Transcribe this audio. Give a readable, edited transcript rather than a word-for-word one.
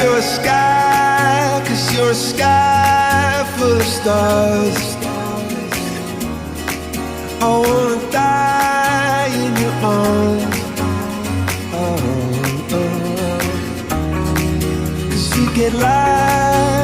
you're a sky, 'cause you're a sky full of stars. I wanna die in your arms. Oh, oh. 'Cause you get light